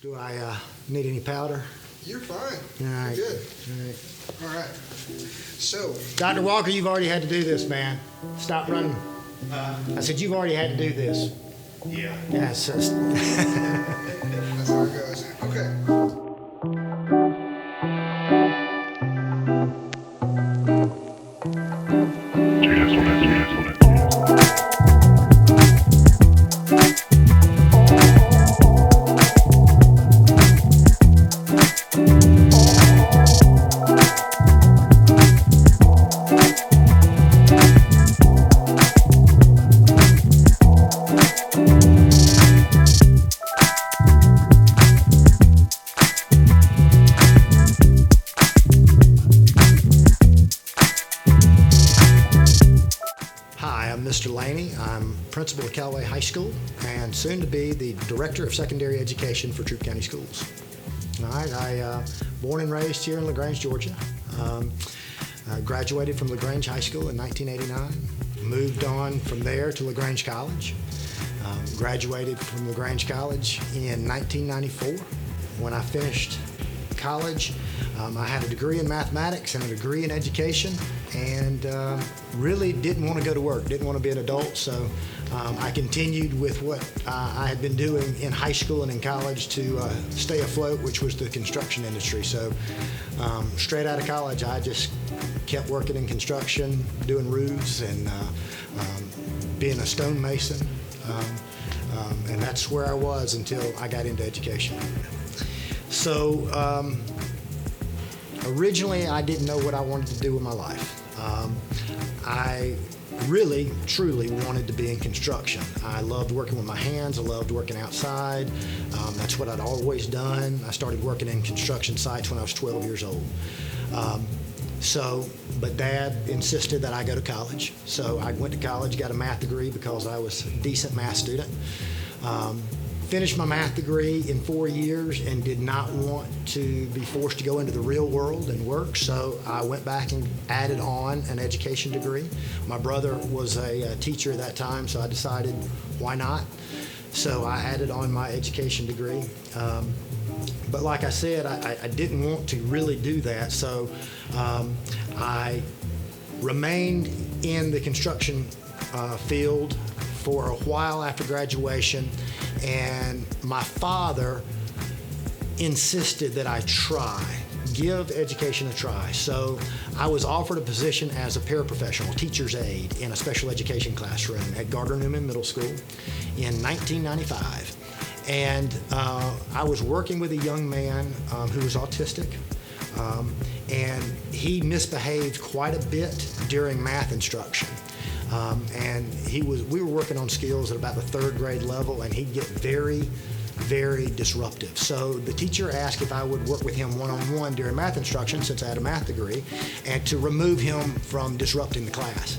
Do I need any powder? You're fine. All right. You're good. All right. All right. So, Dr. Walker, you've already had to do this, man. Stop running. I said you've already had to do this. Yeah. Yes. that's how it goes. Okay. Hi, I'm Mr. Laney. I'm principal at Callaway High School and soon to be the director of secondary education for Troup County Schools. All right, I born and raised here in LaGrange, Georgia. I graduated from LaGrange High School in 1989. Moved on from there to LaGrange College. Graduated from LaGrange College in 1994. When I finished college, I had a degree in mathematics and a degree in education, and really didn't want to go to work, didn't want to be an adult, so I continued with what I had been doing in high school and in college to stay afloat, which was the construction industry. So straight out of college, I just kept working in construction, doing roofs and being a stonemason, and that's where I was until I got into education. So originally I didn't know what I wanted to do with my life. I really, truly wanted to be in construction. I loved working with my hands. I loved working outside. That's what I'd always done. I started working in construction sites when I was 12 years old. But Dad insisted that I go to college. So I went to college, got a math degree because I was a decent math student. Finished my math degree in 4 years and did not want to be forced to go into the real world and work, so I went back and added on an education degree. My brother was a teacher at that time, so I decided why not. So I added on my education degree. But like I said, I didn't want to really do that, so I remained in the construction field for a while after graduation, and my father insisted that I give education a try. So I was offered a position as a paraprofessional, teacher's aide, in a special education classroom at Gardner-Newman Middle School in 1995. And I was working with a young man who was autistic, and he misbehaved quite a bit during math instruction. And we were working on skills at about the third grade level, and he'd get very, very disruptive. So the teacher asked if I would work with him one-on-one during math instruction, since I had a math degree, and to remove him from disrupting the class.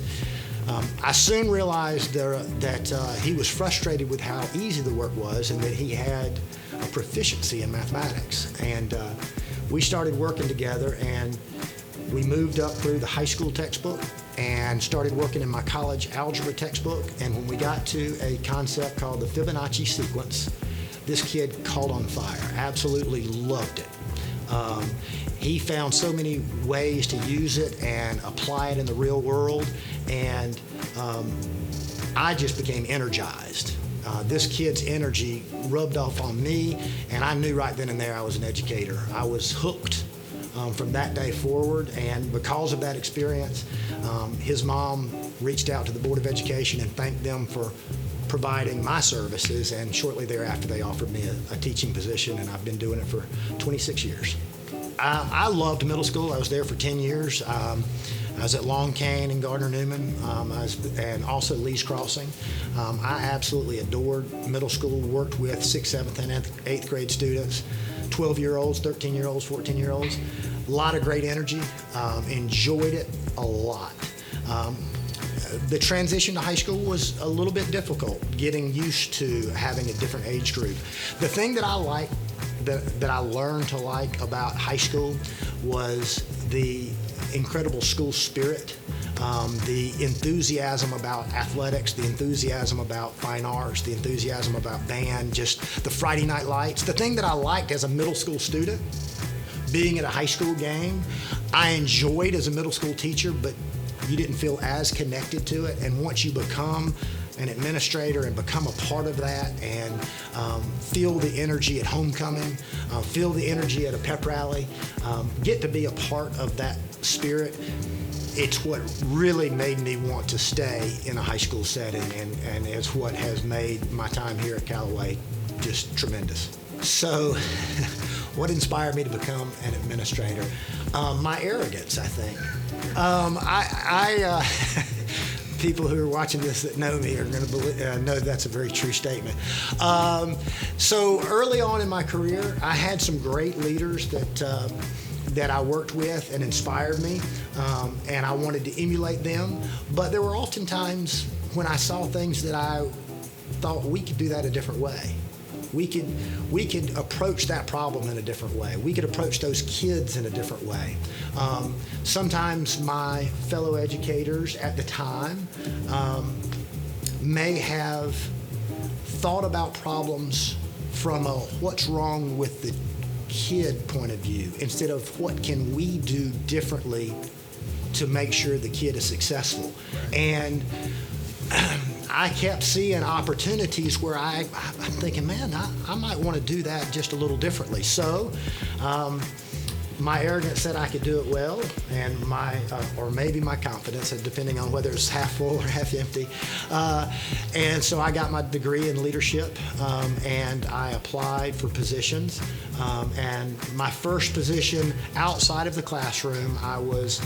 I soon realized that he was frustrated with how easy the work was and that he had a proficiency in mathematics. And we started working together, and we moved up through the high school textbook and started working in my college algebra textbook. And when we got to a concept called the Fibonacci sequence, this kid caught on fire, absolutely loved it. He found so many ways to use it and apply it in the real world, and I just became energized. This kid's energy rubbed off on me, and I knew right then and there I was an educator. I was hooked from that day forward, and because of that experience, his mom reached out to the Board of Education and thanked them for providing my services, and shortly thereafter they offered me a teaching position, and I've been doing it for 26 years. I loved middle school. I was there for 10 years. I was at Long Cane and Gardner-Newman, and also Lee's Crossing. I absolutely adored middle school, worked with 6th, 7th, and 8th grade students, 12-year-olds, 13-year-olds, 14-year-olds. A lot of great energy, enjoyed it a lot. The transition to high school was a little bit difficult, getting used to having a different age group. The thing that I liked, that I learned to like about high school was the incredible school spirit. the enthusiasm about athletics, the enthusiasm about fine arts, the enthusiasm about band, just the Friday night lights. The thing that I liked as a middle school student, being at a high school game, I enjoyed as a middle school teacher, but you didn't feel as connected to it. And once you become an administrator and become a part of that and feel the energy at homecoming, feel the energy at a pep rally, get to be a part of that spirit, it's what really made me want to stay in a high school setting, and it's what has made my time here at Callaway just tremendous. So what inspired me to become an administrator? My arrogance, I think. People who are watching this that know me are going to know that's a very true statement. So early on in my career, I had some great leaders that I worked with and inspired me, and I wanted to emulate them. But there were often times when I saw things that I thought we could do that a different way. We could approach that problem in a different way. We could approach those kids in a different way. Sometimes my fellow educators at the time may have thought about problems from a what's wrong with the kid point of view instead of what can we do differently to make sure the kid is successful. And I kept seeing opportunities where I'm thinking, man, I might want to do that just a little differently. So my arrogance said I could do it well, and or maybe my confidence, depending on whether it's half full or half empty. And so I got my degree in leadership, and I applied for positions. And my first position outside of the classroom, I worked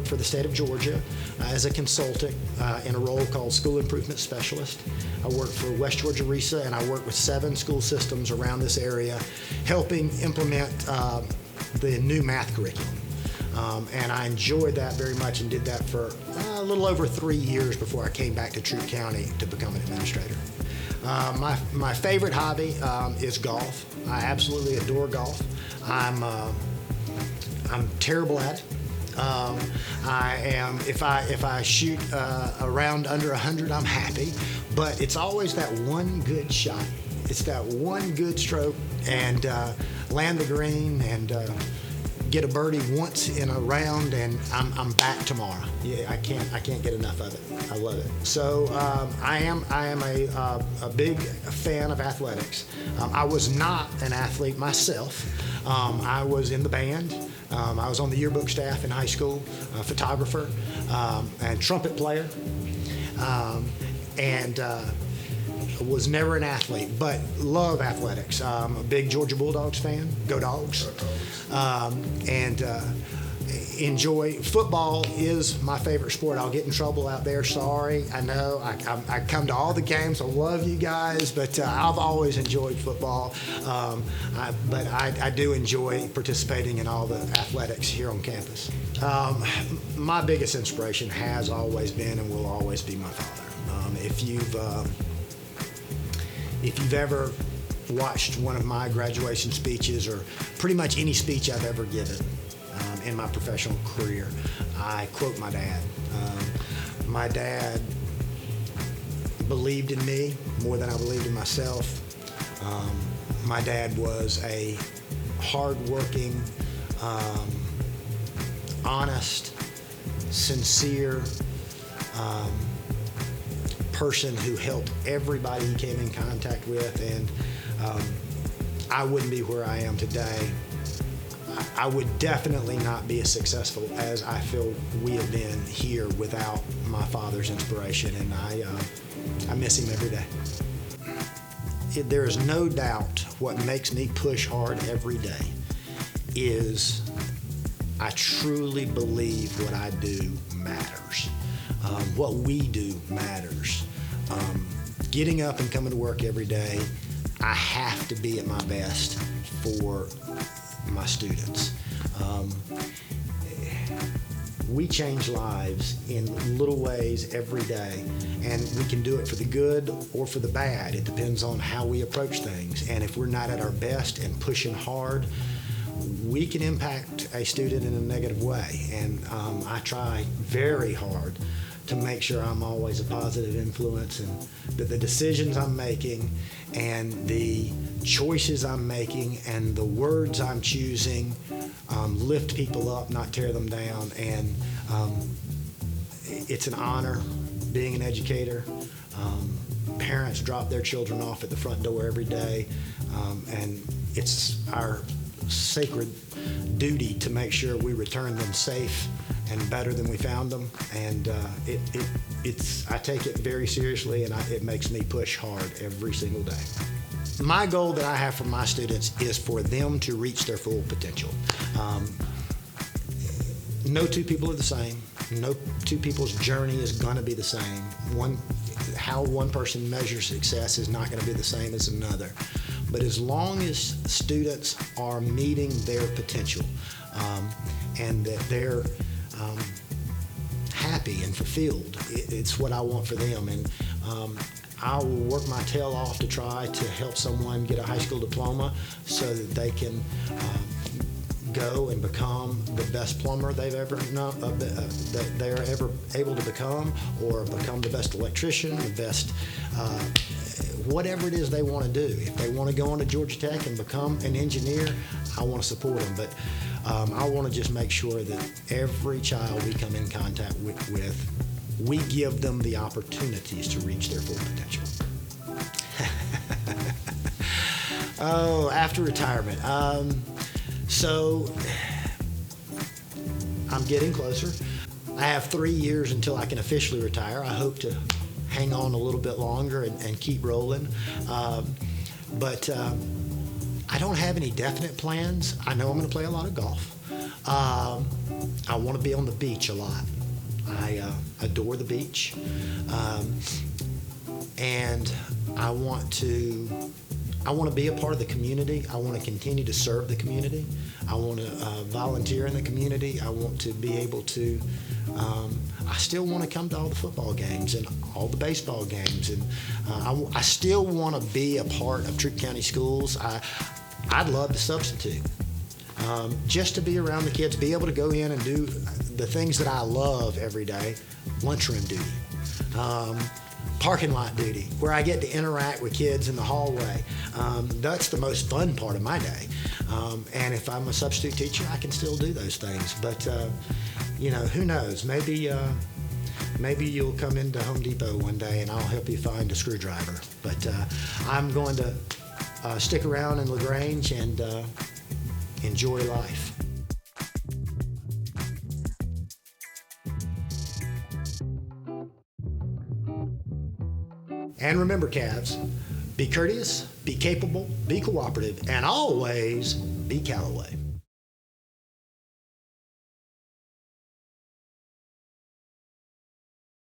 for the state of Georgia as a consultant in a role called School Improvement Specialist. I worked for West Georgia RESA, and I worked with 7 school systems around this area, helping implement the new math curriculum. And I enjoyed that very much and did that for a little over 3 years before I came back to Troup County to become an administrator. My favorite hobby is golf. I absolutely adore golf. I'm terrible at it. I am. If I shoot a round under 100, I'm happy. But it's always that one good shot. It's that one good stroke and land the green and get a birdie once in a round, and I'm back tomorrow. Yeah, I can't get enough of it. I love it. So I am a big fan of athletics. I was not an athlete myself. I was in the band. I was on the yearbook staff in high school, photographer, and trumpet player, and was never an athlete, but love athletics. I'm a big Georgia Bulldogs fan. Go Dogs. And enjoy. Football is my favorite sport. I'll get in trouble out there. Sorry. I know. I come to all the games. I love you guys, but I've always enjoyed football. But I do enjoy participating in all the athletics here on campus. My biggest inspiration has always been and will always be my father. If you've ever watched one of my graduation speeches or pretty much any speech I've ever given in my professional career, I quote my dad. My dad believed in me more than I believed in myself. My dad was a hardworking, honest, sincere person who helped everybody he came in contact with, and I wouldn't be where I am today. I would definitely not be as successful as I feel we have been here without my father's inspiration, and I miss him every day. There is no doubt what makes me push hard every day is I truly believe what I do matters. What we do matters. Getting up and coming to work every day, I have to be at my best for my students. We change lives in little ways every day, and we can do it for the good or for the bad. It depends on how we approach things. And if we're not at our best and pushing hard, we can impact a student in a negative way. And I try very hard to make sure I'm always a positive influence, and that the decisions I'm making and the choices I'm making and the words I'm choosing lift people up, not tear them down. And it's an honor being an educator. Parents drop their children off at the front door every day, and it's our sacred duty to make sure we return them safe and better than we found them. And I take it very seriously, and it makes me push hard every single day. My goal that I have for my students is for them to reach their full potential. No two people are the same. No two people's journey is going to be the same. How one person measures success is not going to be the same as another. But as long as students are meeting their potential, and that they're happy and fulfilled, it's what I want for them. And I will work my tail off to try to help someone get a high school diploma so that they can go and become the best plumber they've ever known, that they're ever able to become, or become the best electrician, the best whatever it is they want to do. If they want to go on to Georgia Tech and become an engineer, I want to support them. But I want to just make sure that every child we come in contact with, we give them the opportunities to reach their full potential. Oh, after retirement. So I'm getting closer. I have 3 years until I can officially retire. I hope to hang on a little bit longer and keep rolling. But I don't have any definite plans. I know I'm going to play a lot of golf. I want to be on the beach a lot. I adore the beach. And I want to be a part of the community. I want to continue to serve the community. I want to volunteer in the community. I want to be able to, I still want to come to all the football games and all the baseball games. And I still want to be a part of Troup County Schools. I'd love to substitute. Just to be around the kids, be able to go in and do the things that I love every day. Lunchroom duty. Parking lot duty, where I get to interact with kids in the hallway. That's the most fun part of my day. And if I'm a substitute teacher, I can still do those things. But, who knows? Maybe you'll come into Home Depot one day and I'll help you find a screwdriver. But I'm going to stick around in LaGrange and enjoy life. And remember, Cavs, be courteous, be capable, be cooperative, and always be Callaway.